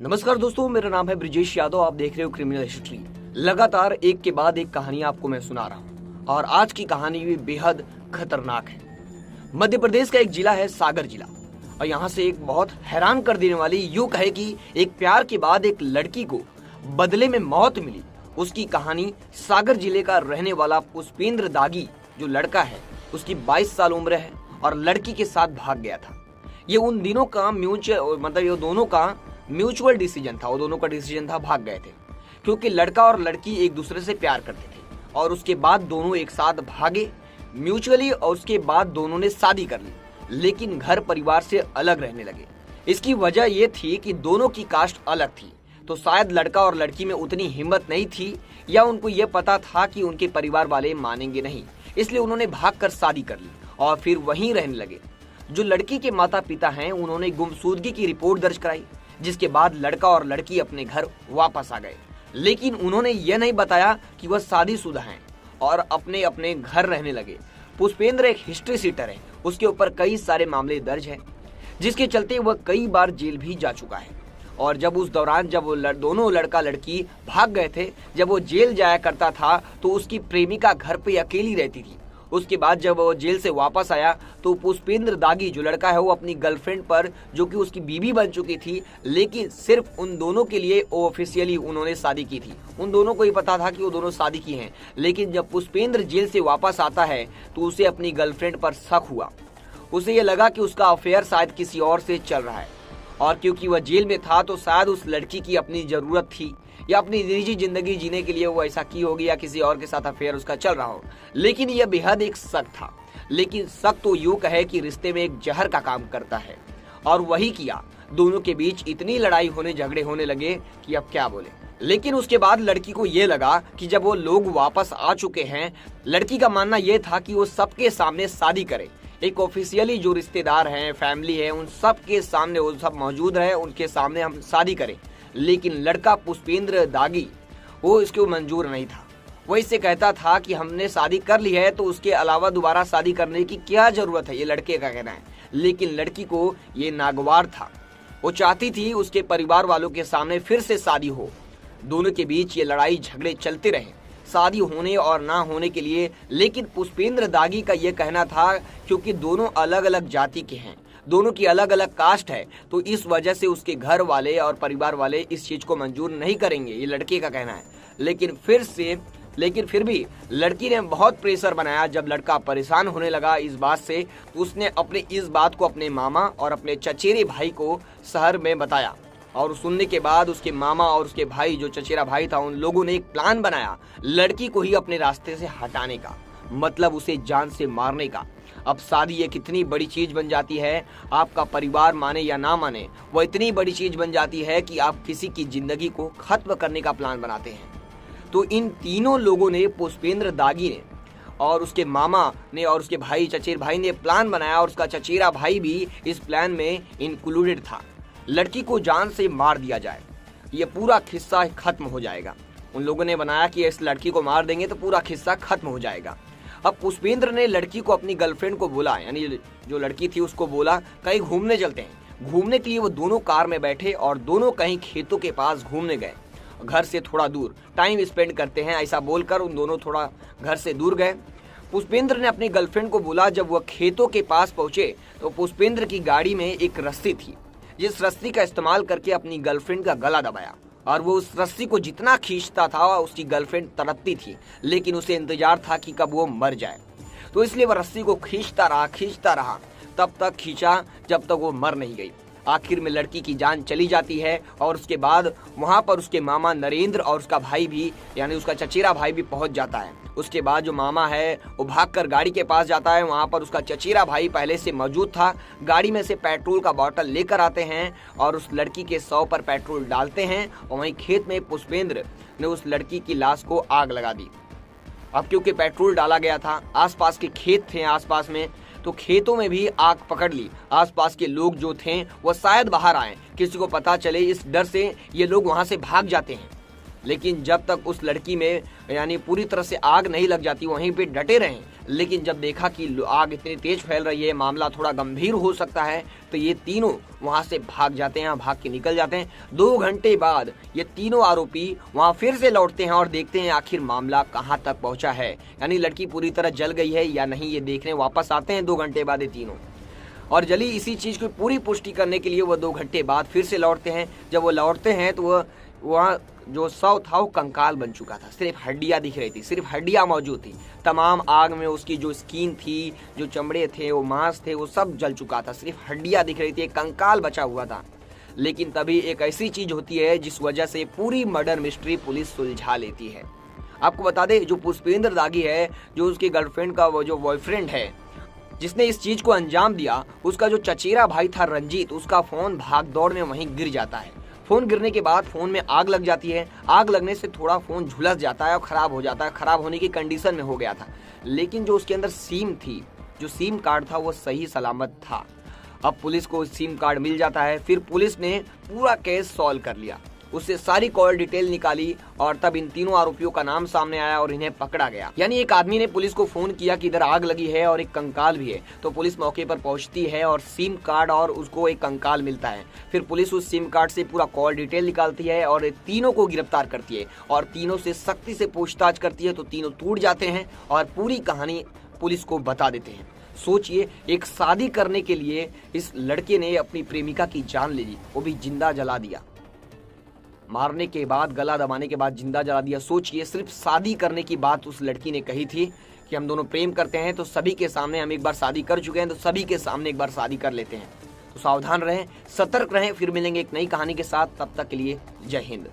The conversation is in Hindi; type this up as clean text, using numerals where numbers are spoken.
नमस्कार दोस्तों, मेरा नाम है ब्रिजेश यादव। आप देख रहे हो क्रिमिनल हिस्ट्री। लगातार एक के बाद एक कहानी आपको मैं सुना रहा हूँ और आज की कहानी भी बेहद खतरनाक है। मध्य प्रदेश का एक जिला है सागर जिला और यहाँ से एक बहुत हैरान कर देने वाली, यूं कहे कि एक प्यार के बाद एक लड़की को बदले में मौत मिली, उसकी कहानी सागर जिले का रहने वाला पुष्पेंद्र दागी जो लड़का है, उसकी 22 साल उम्र है और लड़की के साथ भाग गया था। ये उन दिनों का ये दोनों का म्यूचुअल डिसीजन था। वो दोनों का डिसीजन था, भाग गए थे क्योंकि लड़का और लड़की एक दूसरे से प्यार करते थे और उसके बाद दोनों एक साथ भागे म्यूचुअली और उसके बाद दोनों ने शादी कर ली, लेकिन घर परिवार से अलग रहने लगे। इसकी वजह ये थी कि दोनों की कास्ट अलग थी, तो शायद लड़का और लड़की में उतनी हिम्मत नहीं थी या उनको ये पता था कि उनके परिवार वाले मानेंगे नहीं, इसलिए उन्होंने भागकर शादी कर ली और फिर वहीं रहने लगे। जो लड़की के माता पिता हैं, उन्होंने गुमशुदगी की रिपोर्ट दर्ज कराई, जिसके बाद लड़का और लड़की अपने घर वापस आ गए, लेकिन उन्होंने यह नहीं बताया कि वह शादीशुदा हैं और अपने अपने घर रहने लगे। पुष्पेंद्र एक हिस्ट्री सीटर है, उसके ऊपर कई सारे मामले दर्ज हैं, जिसके चलते वह कई बार जेल भी जा चुका है। और जब उस दौरान जब वो दोनों लड़का लड़की भाग गए थे, जब वो जेल जाया करता था तो उसकी प्रेमिका घर पे अकेली रहती थी। उसके बाद जब वो जेल से वापस आया तो पुष्पेंद्र दागी जो लड़का है वो अपनी गर्लफ्रेंड पर, जो कि उसकी बीवी बन चुकी थी, लेकिन सिर्फ उन दोनों के लिए ऑफिशियली उन्होंने शादी की थी। उन दोनों को ही पता था कि वो दोनों शादी की हैं, लेकिन जब पुष्पेंद्र जेल से वापस आता है तो उसे अपनी गर्लफ्रेंड पर शक हुआ। उसे ये लगा कि उसका अफेयर शायद किसी और से चल रहा है और क्योंकि वह जेल में था तो शायद उस लड़की की अपनी जरूरत थी या अपनी निजी जिंदगी जीने के लिए वो ऐसा की होगी या किसी और के साथ अफेयर उसका चल रहा हो, लेकिन यह बेहद एक शक था। लेकिन शक तो यूं कहे कि रिश्ते में एक जहर का काम करता है और वही किया। दोनों के बीच इतनी लड़ाई होने झगड़े होने लगे कि अब क्या बोले। लेकिन उसके बाद लड़की को ये लगा कि जब वो लोग वापस आ चुके हैं, लड़की का मानना यह था कि वो सबके सामने शादी करे, एक ऑफिशियली जो रिश्तेदार हैं, फैमिली है, उन सब के सामने वो सब मौजूद रहे, उनके सामने हम शादी करें। लेकिन लड़का पुष्पेंद्र दागी वो इसको मंजूर नहीं था। वो इससे कहता था कि हमने शादी कर ली है तो उसके अलावा दोबारा शादी करने की क्या जरूरत है, ये लड़के का कहना है। लेकिन लड़की को ये नागवार था, वो चाहती थी उसके परिवार वालों के सामने फिर से शादी हो। दोनों के बीच ये लड़ाई झगड़े चलते रहे शादी होने और ना होने के लिए। लेकिन पुष्पेंद्र दागी का ये कहना था क्योंकि दोनों अलग अलग जाति के हैं, दोनों की अलग अलग कास्ट है, तो इस वजह से उसके घर वाले और परिवार वाले इस चीज को मंजूर नहीं करेंगे, ये लड़के का कहना है। लेकिन फिर भी लड़की ने बहुत प्रेशर बनाया। जब लड़का परेशान होने लगा इस बात से तो उसने अपने इस बात को अपने मामा और अपने चचेरे भाई को शहर में बताया और सुनने के बाद उसके मामा और उसके भाई जो चचेरा भाई था, उन लोगों ने एक प्लान बनाया लड़की को ही अपने रास्ते से हटाने का, मतलब उसे जान से मारने का। अब शादी एक इतनी बड़ी चीज बन जाती है, आपका परिवार माने या ना माने, वो इतनी बड़ी चीज बन जाती है कि आप किसी की जिंदगी को खत्म करने का प्लान बनाते हैं। तो इन तीनों लोगों ने, पुष्पेंद्र दागी ने और उसके मामा ने और उसके भाई चचेरे भाई ने प्लान बनाया और उसका चचेरा भाई भी इस प्लान में इंक्लूडेड था। लड़की को जान से मार दिया जाए, ये पूरा किस्सा खत्म हो जाएगा। उन लोगों ने बनाया कि इस लड़की को मार देंगे तो पूरा किस्सा खत्म हो जाएगा। अब पुष्पेंद्र ने लड़की को अपनी गर्लफ्रेंड को बोला, यानी जो लड़की थी उसको बोला कहीं घूमने चलते हैं। घूमने के लिए वो दोनों कार में बैठे और दोनों कहीं खेतों के पास घूमने गए, घर से थोड़ा दूर टाइम स्पेंड करते हैं, ऐसा बोलकर उन दोनों थोड़ा घर से दूर गए। पुष्पेंद्र ने अपनी गर्लफ्रेंड को बोला, जब वह खेतों के पास पहुंचे तो पुष्पेंद्र की गाड़ी में एक रस्सी थी, जिस रस्सी का इस्तेमाल करके अपनी गर्लफ्रेंड का गला दबाया और वो उस रस्सी को जितना खींचता था उसकी गर्लफ्रेंड तड़पती थी, लेकिन उसे इंतजार था कि कब वो मर जाए, तो इसलिए वह रस्सी को खींचता रहा, तब तक खींचा जब तक वो मर नहीं गई। आखिर में लड़की की जान चली जाती है और उसके बाद वहां पर उसके मामा नरेंद्र और उसका भाई भी, यानी उसका चचेरा भाई भी पहुंच जाता है। उसके बाद जो मामा है वो भागकर गाड़ी के पास जाता है, वहां पर उसका चचेरा भाई पहले से मौजूद था। गाड़ी में से पेट्रोल का बोतल लेकर आते हैं और उस लड़की के शव पर पेट्रोल डालते हैं और वहीं खेत में पुष्पेंद्र ने उस लड़की की लाश को आग लगा दी। अब क्योंकि पेट्रोल डाला गया था, आसपास के खेत थे आसपास में, तो खेतों में भी आग पकड़ ली। आसपास के लोग जो थे वो शायद बाहर आए, किसी को पता चले, इस डर से ये लोग वहां से भाग जाते हैं। लेकिन जब तक उस लड़की में यानी पूरी तरह से आग नहीं लग जाती वहीं पे डटे रहे। लेकिन जब देखा कि आग इतनी तेज फैल रही है, मामला थोड़ा गंभीर हो सकता है, तो ये तीनों वहां से भाग जाते हैं, भाग के निकल जाते हैं। 2 घंटे बाद ये तीनों आरोपी वहां फिर से लौटते हैं और देखते हैं आखिर मामला कहां तक पहुंचा है, यानी लड़की पूरी तरह जल गई है या नहीं, ये देखने वापस आते हैं 2 घंटे बाद ये तीनों। और जली इसी चीज की पूरी पुष्टि करने के लिए वो 2 घंटे बाद फिर से लौटते हैं। जब वो लौटते हैं तो वहाँ जो शव था वो कंकाल बन चुका था, सिर्फ हड्डियां दिख रही थी, सिर्फ हड्डियां मौजूद थी। तमाम आग में उसकी जो स्किन थी, जो चमड़े थे, वो मांस थे, वो सब जल चुका था, सिर्फ हड्डियां दिख रही थी, एक कंकाल बचा हुआ था। लेकिन तभी एक ऐसी चीज होती है जिस वजह से पूरी मर्डर मिस्ट्री पुलिस सुलझा लेती है। आपको बता दें, जो पुष्पेंद्र दागी है, जो उसकी गर्लफ्रेंड का वो जो बॉयफ्रेंड है जिसने इस चीज को अंजाम दिया, उसका जो चचेरा भाई था रंजीत, उसका फोन भाग दौड़ में वहीं गिर जाता है। फोन गिरने के बाद फोन में आग लग जाती है। आग लगने से थोड़ा फोन झुलस जाता है और खराब हो जाता है, खराब होने की कंडीशन में हो गया था। लेकिन जो उसके अंदर सिम थी, जो सिम कार्ड था, वो सही सलामत था। अब पुलिस को सिम कार्ड मिल जाता है। फिर पुलिस ने पूरा केस सॉल्व कर लिया, उससे सारी कॉल डिटेल निकाली और तब इन तीनों आरोपियों का नाम सामने आया और इन्हें पकड़ा गया। यानी एक आदमी ने पुलिस को फोन किया कि इधर आग लगी है और एक कंकाल भी है, तो पुलिस मौके पर पहुंचती है और सिम कार्ड और उसको एक कंकाल मिलता है। फिर पुलिस उस सिम कार्ड से पूरा कॉल डिटेल निकालती है और तीनों को गिरफ्तार करती है और तीनों से सख्ती से पूछताछ करती है, तो तीनों टूट जाते हैं और पूरी कहानी पुलिस को बता देते हैं। सोचिए, एक शादी करने के लिए इस लड़के ने अपनी प्रेमिका की जान ले ली, वो भी जिंदा जला दिया, मारने के बाद, गला दबाने के बाद जिंदा जला दिया। सोचिए, सिर्फ शादी करने की बात उस लड़की ने कही थी कि हम दोनों प्रेम करते हैं, तो सभी के सामने, हम एक बार शादी कर चुके हैं तो सभी के सामने एक बार शादी कर लेते हैं। तो सावधान रहें, सतर्क रहें। फिर मिलेंगे एक नई कहानी के साथ, तब तक के लिए जय हिंद।